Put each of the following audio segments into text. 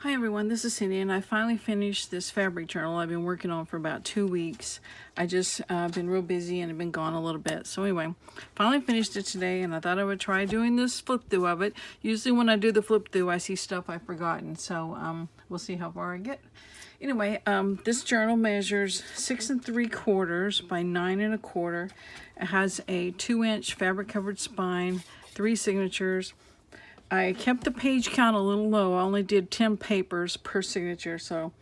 Hi everyone, this is Cindy and I finally finished this fabric journal I've been working on for about 2 weeks. I just been real busy and have been gone a little bit. So anyway, finally finished it today and I thought I would try doing this flip through of it. Usually when I do the flip through I see stuff I've forgotten, so we'll see how far I get. Anyway, this journal measures 6 3/4 by 9 1/4. It has a 2-inch fabric covered spine, 3 signatures. I kept the page count a little low. I only did 10 papers per signature, so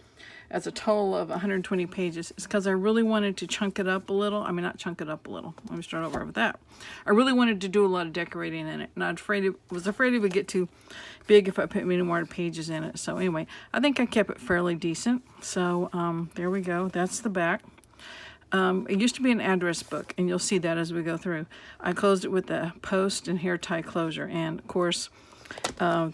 that's a total of 120 pages. It's because I really wanted to chunk it up a little. I mean, not chunk it up a little. Let me start over with that. I really wanted to do a lot of decorating in it, and I was afraid it would get too big if I put many more pages in it. So anyway, I think I kept it fairly decent. So there we go. That's the back. It used to be an address book, and you'll see that as we go through. I closed it with a post and hair tie closure, and of course,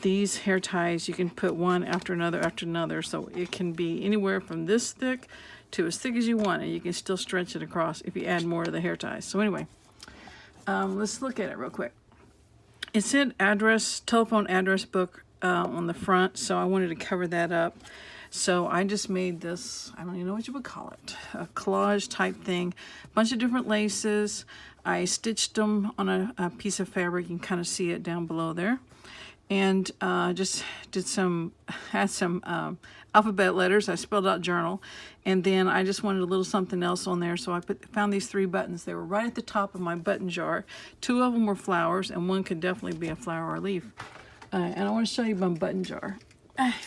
these hair ties, you can put one after another, so it can be anywhere from this thick to as thick as you want, and you can still stretch it across if you add more of the hair ties. So anyway, let's look at it real quick. It said telephone address book on the front, so I wanted to cover that up. So I just made this, I don't even know what you would call it, a collage type thing, bunch of different laces. I stitched them on a piece of fabric. You can kind of see it down below there. And just had some alphabet letters. I spelled out journal, and then I just wanted a little something else on there, so I found these 3 buttons. They were right at the top of my button jar. 2 of them were flowers, and one could definitely be a flower or leaf. And I want to show you my button jar.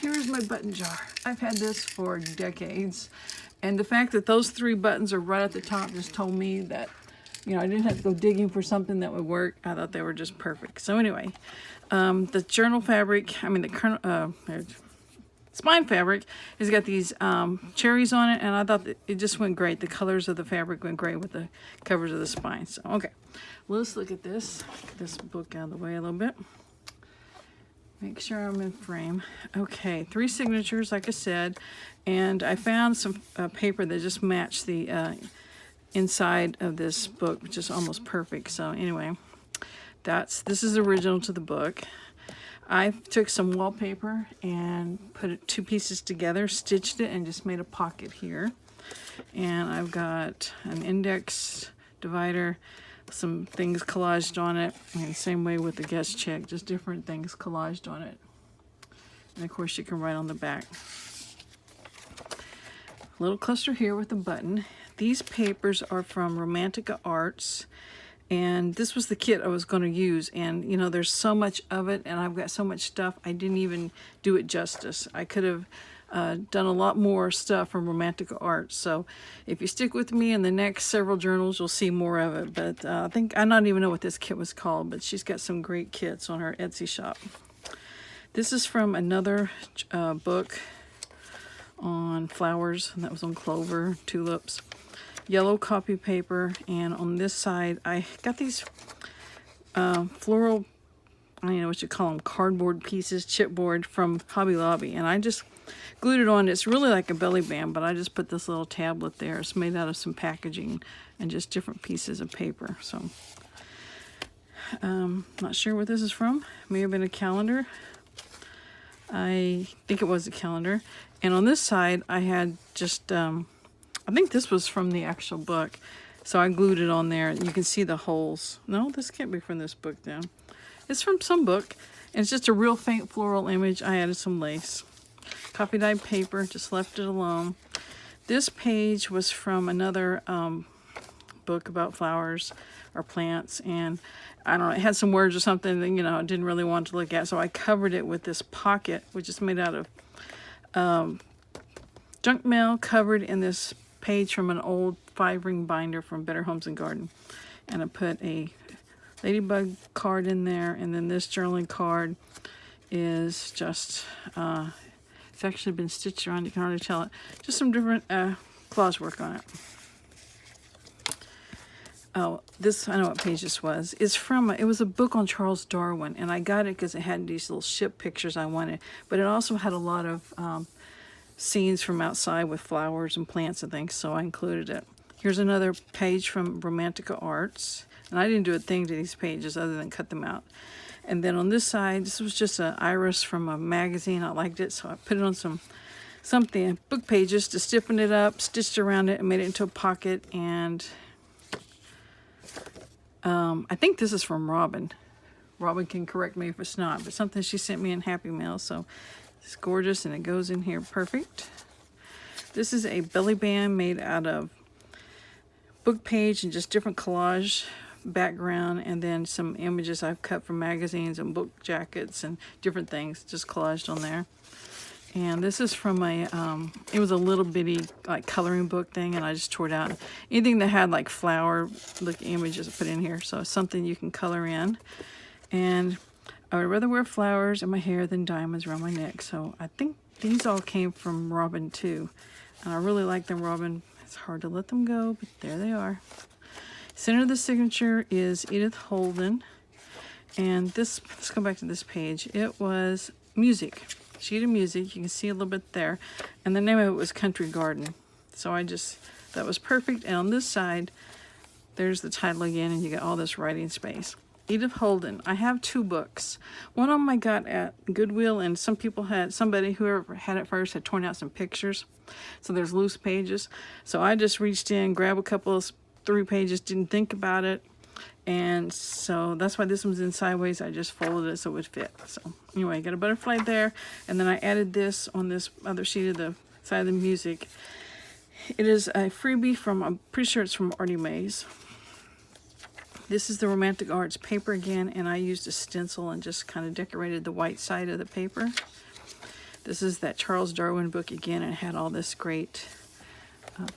Here's my button jar. I've had this for decades, and the fact that those 3 buttons are right at the top just told me that, you know, I didn't have to go digging for something that would work. I thought they were just perfect. So anyway, the journal fabric, the spine fabric, has got these cherries on it, and I thought that it just went great. The colors of the fabric went great with the covers of the spine. So okay, let's look at this. Get this book out of the way a little bit. Make sure I'm in frame. Okay, 3 signatures, like I said, and I found some paper that just matched the inside of this book, which is almost perfect. So anyway, this is original to the book. I took some wallpaper and put 2 pieces together, stitched it, and just made a pocket here. And I've got an index divider, some things collaged on it, and same way with the guest check, just different things collaged on it. And of course you can write on the back. A little cluster here with a button. These papers are from Romantica Arts, and this was the kit I was going to use, and you know, there's so much of it and I've got so much stuff, I didn't even do it justice. I could have done a lot more stuff from Romantica Arts, so if you stick with me in the next several journals you'll see more of it. But I don't even know what this kit was called, but she's got some great kits on her Etsy shop. This is from another book on flowers, and that was on clover, tulips. Yellow copy paper, and on this side I got these floral, I don't know what you call them, cardboard pieces, chipboard from Hobby Lobby, and I just glued it on. It's really like a belly band, but I just put this little tablet there. It's made out of some packaging and just different pieces of paper. So not sure what this is from. May have been a calendar. I think it was a calendar. And on this side I had just I think this was from the actual book, so I glued it on there. You can see the holes. No, this can't be from this book then. It's from some book, and it's just a real faint floral image. I added some lace. Copy dyed paper, just left it alone. This page was from another book about flowers or plants, and I don't know, it had some words or something that, you know, I didn't really want to look at, so I covered it with this pocket, which is made out of junk mail, covered in this page from an old 5-ring binder from Better Homes and Garden. And I put a ladybug card in there, and then this journaling card is just it's actually been stitched around, you can hardly tell it, just some different claws work on it. Oh, this, I know what page this was. It's from it was a book on Charles Darwin, and I got it because it had these little ship pictures I wanted, but it also had a lot of scenes from outside with flowers and plants and things, so I included it. Here's another page from Romantica Arts, and I didn't do a thing to these pages other than cut them out. And then on this side, this was just an iris from a magazine. I liked it, so I put it on something, book pages, to stiffen it up, stitched around it, and made it into a pocket. And I think this is from Robin. Robin can correct me if it's not, but something she sent me in Happy Mail. So it's gorgeous, and it goes in here perfect. This is a belly band made out of book page and just different collage background, and then some images I've cut from magazines and book jackets and different things just collaged on there. And this is from a it was a little bitty like coloring book thing, and I just tore it out. Anything that had like flower look images I put in here, so it's something you can color in. And I would rather wear flowers in my hair than diamonds around my neck, so I think these all came from Robin too, and I really like them. Robin, it's hard to let them go, but there they are. Center of the signature is Edith Holden, and this, let's go back to this page. It was music, sheet of music. You can see a little bit there, and the name of it was Country Garden. So that was perfect. And on this side, there's the title again, and you get all this writing space. Edith Holden. I have 2 books. One of them I got at Goodwill, and whoever had it first had torn out some pictures. So there's loose pages. So I just reached in, grabbed a couple of 3 pages, didn't think about it. And so that's why this one's in sideways. I just folded it so it would fit. So anyway, I got a butterfly there. And then I added this on this other sheet of the side of the music. It is a freebie from, I'm pretty sure it's from Artie Mays. This is the Romantic Arts paper again, and I used a stencil and just kind of decorated the white side of the paper. This is that Charles Darwin book again, and it had all this great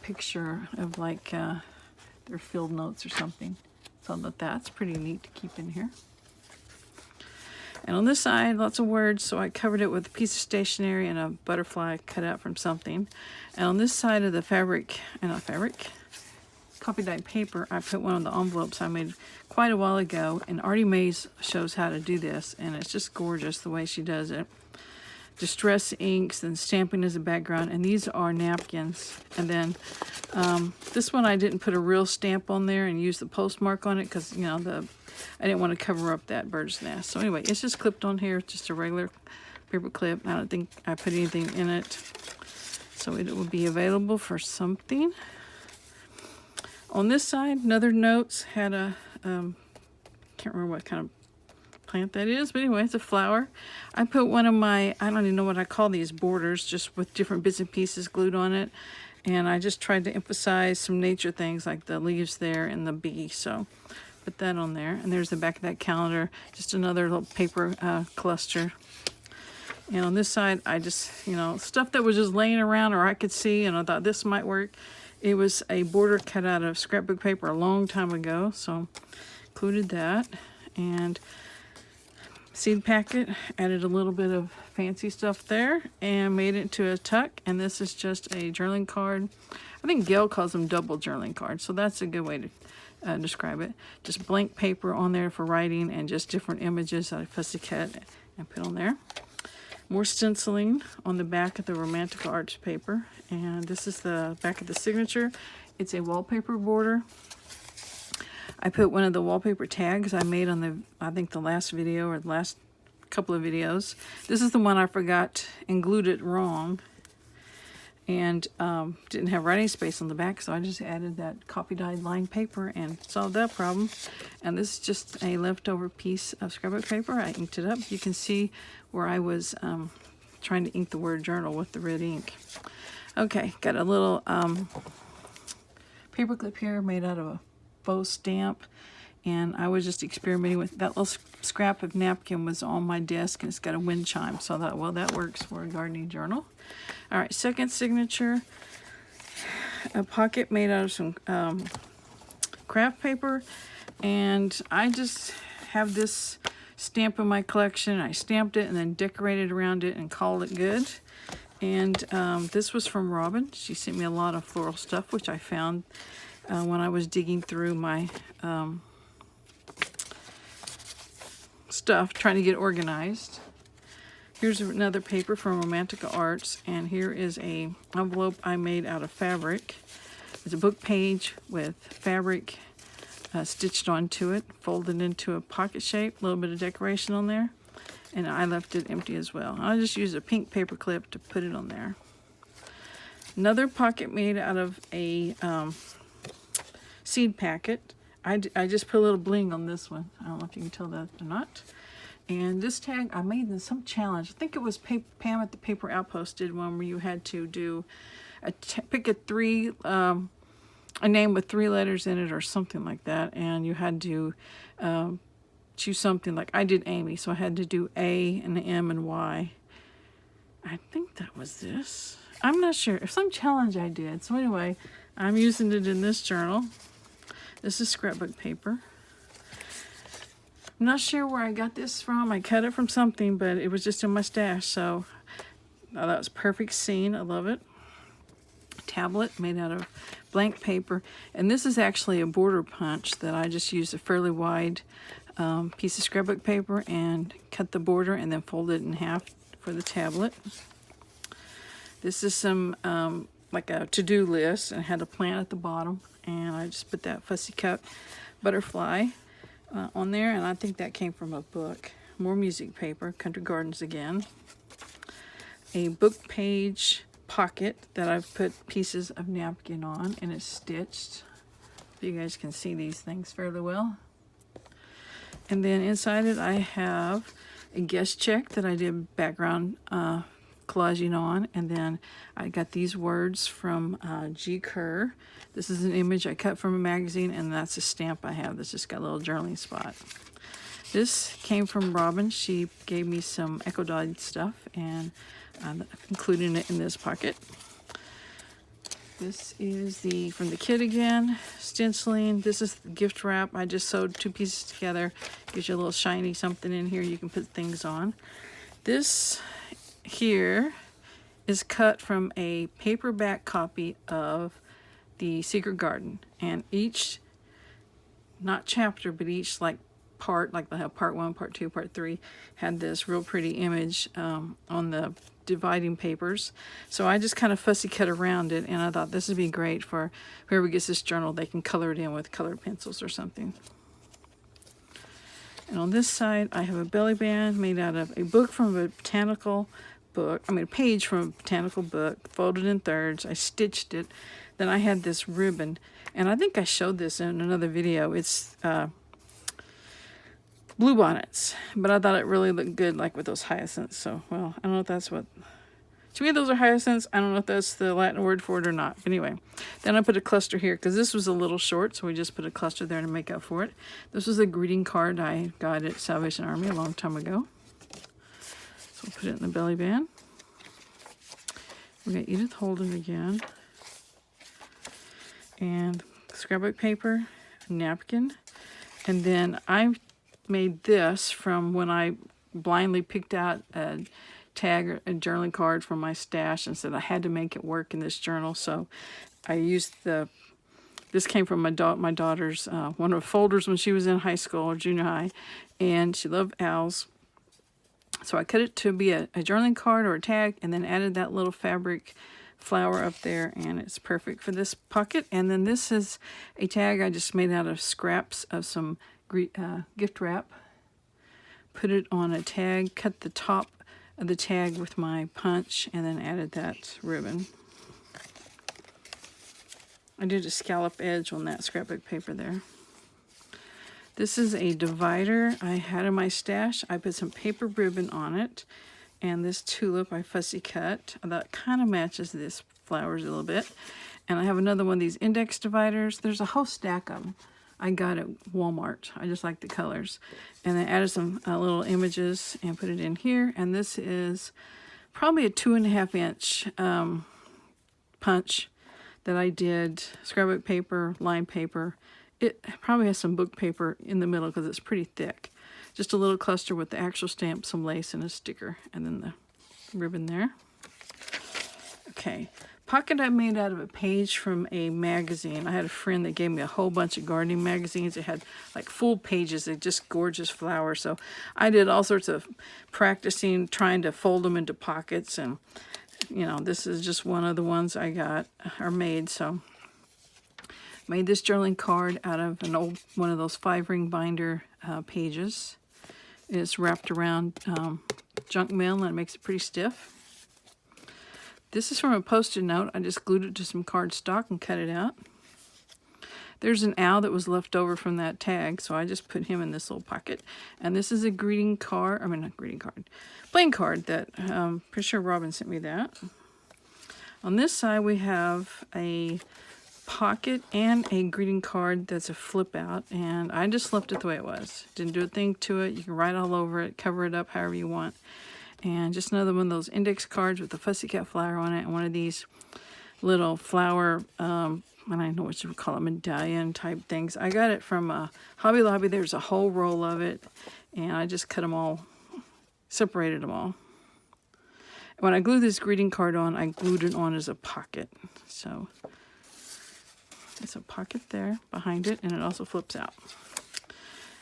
picture of like their field notes or something. So that's pretty neat to keep in here. And on this side, lots of words, so I covered it with a piece of stationery and a butterfly cut out from something. And on this side of the copy dyed paper, I put one of the envelopes I made quite a while ago, and Artie Mays shows how to do this, and it's just gorgeous the way she does it. Distress inks and stamping as a background, and these are napkins. And then this one I didn't put a real stamp on there and use the postmark on it because I didn't want to cover up that bird's nest. So anyway, it's just clipped on here, just a regular paper clip. I don't think I put anything in it, so it will be available for something. On this side, another notes had a can't remember what kind of plant that is, but anyway, it's a flower. I put one of my, I don't even know what I call these, borders, just with different bits and pieces glued on it, and I just tried to emphasize some nature things like the leaves there and the bee, so put that on there. And there's the back of that calendar, just another little paper cluster. And on this side, I just, stuff that was just laying around or I could see, and I thought this might work. It was a border cut out of scrapbook paper a long time ago, so included that. And seed packet, added a little bit of fancy stuff there and made it into a tuck. And this is just a journaling card. I think Gail calls them double journaling cards, so that's a good way to describe it. Just blank paper on there for writing and just different images that I fussy cut and put on there. More stenciling on the back of the Romantic Arts paper. And this is the back of the signature. It's a wallpaper border. I put one of the wallpaper tags I made on I think the last video or the last couple of videos. This is the one I forgot and glued it wrong. And didn't have writing space on the back, so I just added that copy dyed lined paper and solved that problem. And this is just a leftover piece of scrapbook paper. I inked it up. You can see where I was trying to ink the word journal with the red ink. Okay, got a little paper clip here made out of a faux stamp, and I was just experimenting with that little scrap of napkin was on my desk, and it's got a wind chime, so I thought, well, that works for a gardening journal. All right, second signature, a pocket made out of some craft paper, and I just have this stamp in my collection. I stamped it and then decorated around it and called it good. And this was from Robin. She sent me a lot of floral stuff, which I found when I was digging through my stuff, trying to get organized. Here's another paper from Romantic Arts, and here is a envelope I made out of fabric. It's a book page with fabric stitched onto it, folded into a pocket shape, a little bit of decoration on there, and I left it empty as well. I just used a pink paper clip to put it on there. Another pocket made out of a seed packet. I just put a little bling on this one. I don't know if you can tell that or not. And this tag I made in some challenge. I think it was Pam at the Paper Outpost did one where you had to do pick a name with 3 letters in it or something like that, and you had to choose something. Like I did Amy, so I had to do A and M and Y. I think that was this. I'm not sure. Some challenge I did. So anyway, I'm using it in this journal. This is scrapbook paper. I'm not sure where I got this from. I cut it from something, but it was just in my stash. So that was perfect scene. I love it. Tablet made out of blank paper. And this is actually a border punch that I just used a fairly wide piece of scrapbook paper and cut the border and then fold it in half for the tablet. This is some like a to-do list, and it had a plant at the bottom, and I just put that fussy cut butterfly on there, and I think that came from a book. More music paper, Country Gardens again. A book page pocket that I've put pieces of napkin on, and it's stitched. You guys can see these things fairly well. And then inside it I have a guest check that I did background collaging on, and then I got these words from G. Kerr. This is an image I cut from a magazine, and that's a stamp I have that's just got a little journaling spot. This came from Robin. She gave me some Echo Dot stuff, and I'm including it in this pocket. This is from the kit again, stenciling. This is the gift wrap. I just sewed 2 pieces together. Gives you a little shiny something in here you can put things on. This here is cut from a paperback copy of The Secret Garden, and each, not chapter, but each like part, like they'll have part 1, part 2, part 3, had this real pretty image on the dividing papers. So I just kind of fussy cut around it, and I thought this would be great for whoever gets this journal. They can color it in with colored pencils or something. And on this side I have a belly band made out of a book from a botanical book, a page from a botanical book, folded in thirds. I stitched it. Then I had this ribbon, and I think I showed this in another video. It's blue bonnets, but I thought it really looked good like with those hyacinths. So, well, I don't know if that's what, to me those are hyacinths. I don't know if that's the Latin word for it or not. But anyway, then I put a cluster here because this was a little short, so we just put a cluster there to make up for it. This was a greeting card I got at Salvation Army a long time ago. So we'll put it in the belly band. We got Edith Holden again. And scrapbook paper, a napkin. And then I made this from when I blindly picked out a tag or a journaling card from my stash and said I had to make it work in this journal. So I used this came from my daughter's one of the folders when she was in high school or junior high, and she loved owls. So I cut it to be a journaling card or a tag, and then added that little fabric flower up there, and it's perfect for this pocket. And then this is a tag I just made out of scraps of some gift wrap. Put it on a tag, cut the top of the tag with my punch, and then added that ribbon. I did a scallop edge on that scrapbook paper there. This is a divider I had in my stash. I put some paper ribbon on it, and this tulip I fussy cut. That kind of matches this flowers a little bit. And I have another one of these index dividers. There's a whole stack of them I got at Walmart. I just like the colors. And I added some little images and put it in here. And this is probably a 2.5 inch punch that I did, scrapbook paper, lined paper. It probably has some book paper in the middle because it's pretty thick. Just a little cluster with the actual stamp, some lace, and a sticker, and then the ribbon there. Okay, pocket I made out of a page from a magazine. I had a friend that gave me a whole bunch of gardening magazines. It had like full pages of just gorgeous flowers. So I did all sorts of practicing, trying to fold them into pockets, and you know, this is just one of the ones I got or made. So Made this journaling card out of an old one of those 5-ring binder pages. It's wrapped around junk mail and it makes it pretty stiff. This is from a Post-it note. I just glued it to some cardstock and cut it out. There's an owl that was left over from that tag, so I just put him in this little pocket. And this is a greeting card, not greeting card, playing card that pretty sure Robin sent me that. On this side we have a pocket and a greeting card that's a flip out, and I just left it the way it was. Didn't do a thing to it. You can write all over it, cover it up however you want. And just another one of those index cards with a fussy cat flower on it, and one of these little flower, I don't know what you would call it, medallion type things. I got it from Hobby Lobby. There's a whole roll of it, and I just cut them all, separated them all. When I glued this greeting card on, I glued it on as a pocket. So there's a pocket there behind it, and it also flips out.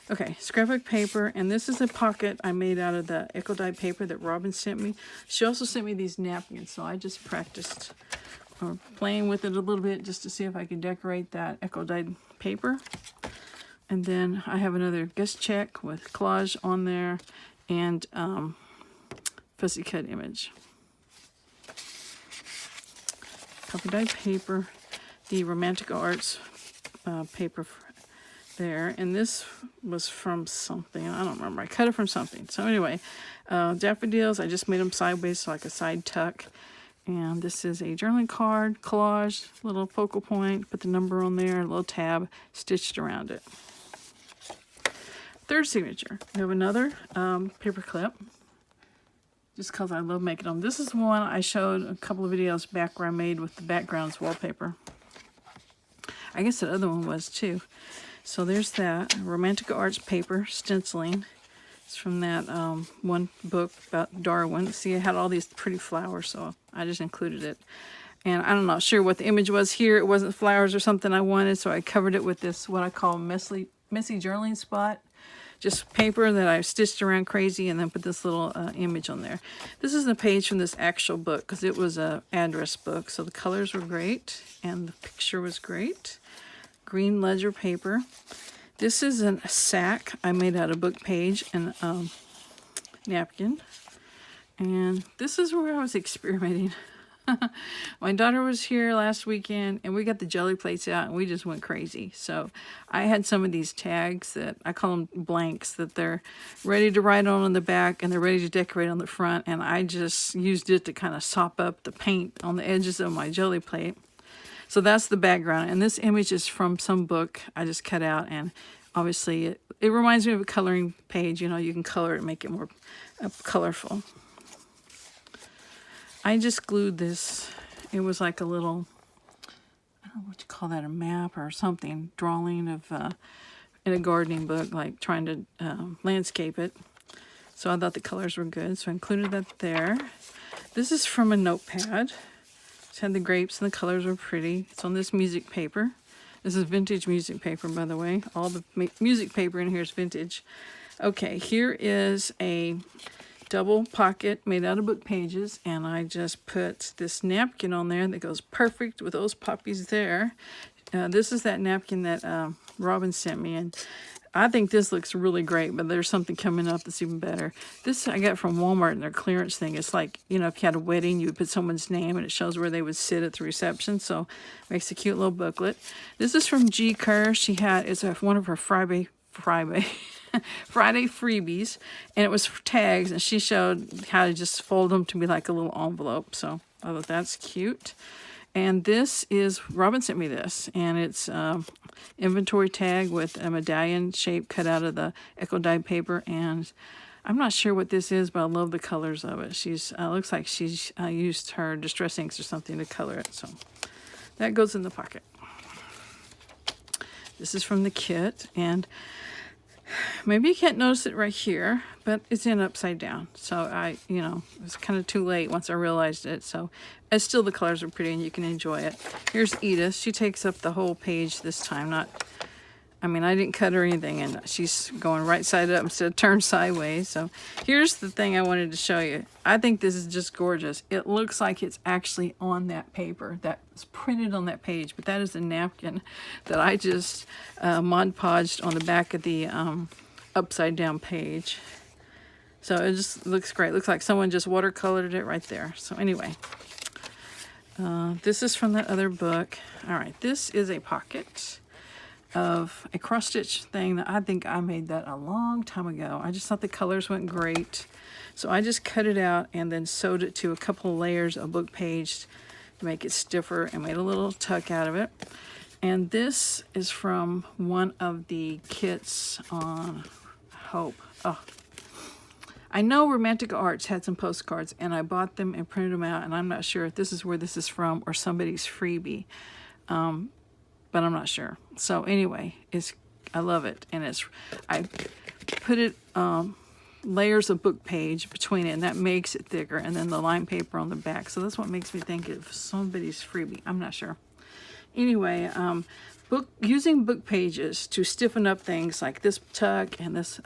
Okay, scrapbook paper, and this is a pocket I made out of the Eco Dye paper that Robin sent me. She also sent me these napkins, so I just practiced playing with it a little bit just to see if I could decorate that Eco Dye paper. And then I have another guest check with collage on there and fussy cut image. Copper dye paper, the Romantic Arts paper there, and this was from something, I don't remember, I cut it from something. So anyway, daffodils, I just made them sideways so like a side tuck. And this is a journaling card, collage, little focal point, put the number on there, a little tab stitched around it. Third signature, we have another paper clip, just because I love making them. This is one I showed a couple of videos back where I made with the backgrounds wallpaper. I guess the other one was too. So there's that, Romantic Arts paper, stenciling. It's from that one book about Darwin. See, it had all these pretty flowers, so I just included it. And I'm not sure what the image was here. It wasn't flowers or something I wanted, so I covered it with this, what I call messy journaling spot. Just paper that I stitched around crazy and then put this little image on there. This is the page from this actual book because it was an address book, so the colors were great and the picture was great. Green ledger paper. This is a sack I made out of book page and napkin. And this is where I was experimenting. My daughter was here last weekend and we got the jelly plates out and we just went crazy. So I had some of these tags that I call them blanks, that they're ready to write on the back and they're ready to decorate on the front. And I just used it to kind of sop up the paint on the edges of my jelly plate. So that's the background, and this image is from some book I just cut out, and obviously it reminds me of a coloring page. You know, you can color it and make it more colorful. I just glued this. It was like a little, I don't know what you call that, a map or something, drawing of, in a gardening book, like trying to landscape it. So I thought the colors were good, so I included that there. This is from a notepad. Had the grapes and the colors were pretty. It's on this music paper. This is vintage music paper, by the way. All the music paper in here is vintage. Okay, here is a double pocket made out of book pages, and I just put this napkin on there that goes perfect with those poppies there. This is that napkin that Robin sent me, and I think this looks really great, but there's something coming up that's even better. This I got from Walmart in their clearance thing. It's like, you know, if you had a wedding, you would put someone's name and it shows where they would sit at the reception. So it makes a cute little booklet. This is from G. Kerr. She had, it's one of her Friday freebies, and it was tags, and she showed how to just fold them to be like a little envelope. So I thought that's cute. And this is, Robin sent me this, and it's inventory tag with a medallion shape cut out of the Eco Dye paper, and I'm not sure what this is, but I love the colors of it. She's looks like she's used her distress inks or something to color it, so that goes in the pocket. This is from the kit, and maybe you can't notice it right here, but it's in upside down. So you know, it was kind of too late once I realized it. So still the colors are pretty and you can enjoy it. Here's Edith. She takes up the whole page this time, not I mean, I didn't cut her anything, and she's going right side up instead of turned sideways. So here's the thing I wanted to show you. I think this is just gorgeous. It looks like it's actually on that paper that's printed on that page, but that is a napkin that I just Mod Podged on the back of the upside down page. So it just looks great. Looks like someone just watercolored it right there. So anyway, this is from that other book. All right, this is a pocket of a cross stitch thing that I think I made that a long time ago. I just thought the colors went great. So I just cut it out and then sewed it to a couple of layers of book page to make it stiffer and made a little tuck out of it. And this is from one of the kits on Hope. Oh, I know Romantic Arts had some postcards and I bought them and printed them out, and I'm not sure if this is where this is from or somebody's freebie. But I'm not sure. So anyway, I love it, and I put it layers of book page between it, and that makes it thicker, and then the lined paper on the back. So that's what makes me think of somebody's freebie. I'm not sure. Anyway, using book pages to stiffen up things like this tuck and this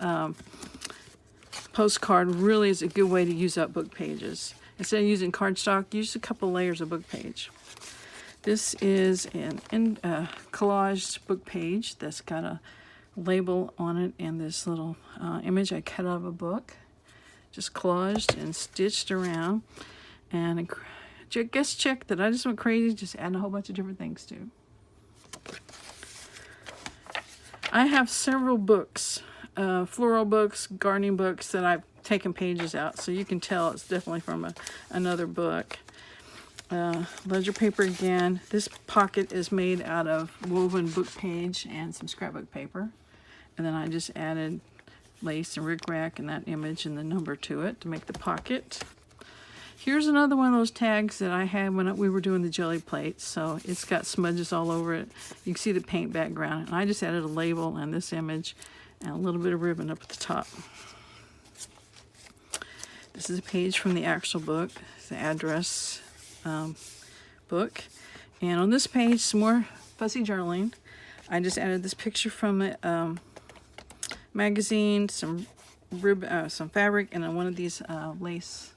postcard really is a good way to use up book pages. Instead of using cardstock, use a couple layers of book page. This is an collaged book page that's got a label on it and this little image I cut out of a book. Just collaged and stitched around. And I guess check that I just went crazy, just adding a whole bunch of different things too. I have several books, floral books, gardening books that I've taken pages out, so you can tell it's definitely from another book. Ledger paper again. This pocket is made out of woven book page and some scrapbook paper. And then I just added lace and rickrack and that image and the number to it to make the pocket. Here's another one of those tags that I had when we were doing the jelly plates. So it's got smudges all over it. You can see the paint background. And I just added a label and this image and a little bit of ribbon up at the top. This is a page from the actual book, the address book, and on this page some more fussy journaling. I just added this picture from a magazine, some fabric, and then one of these lace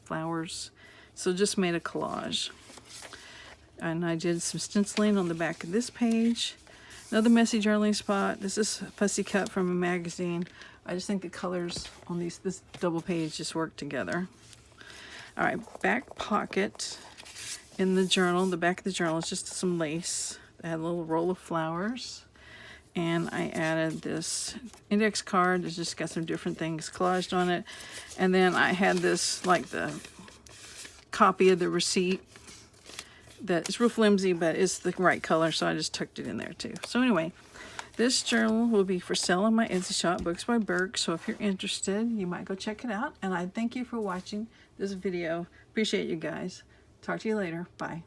flowers. So just made a collage. And I did some stenciling on the back of this page. Another messy journaling spot. This is a fussy cut from a magazine. I just think the colors on this double page just work together. All right, back pocket in the journal. The back of the journal is just some lace. I had a little roll of flowers. And I added this index card. It's just got some different things collaged on it. And then I had this, like the copy of the receipt that is real flimsy, but it's the right color, so I just tucked it in there too. So anyway, this journal will be for sale on my Etsy shop, Books by Burke. So if you're interested, you might go check it out. And I thank you for watching this video. Appreciate you guys. Talk to you later. Bye.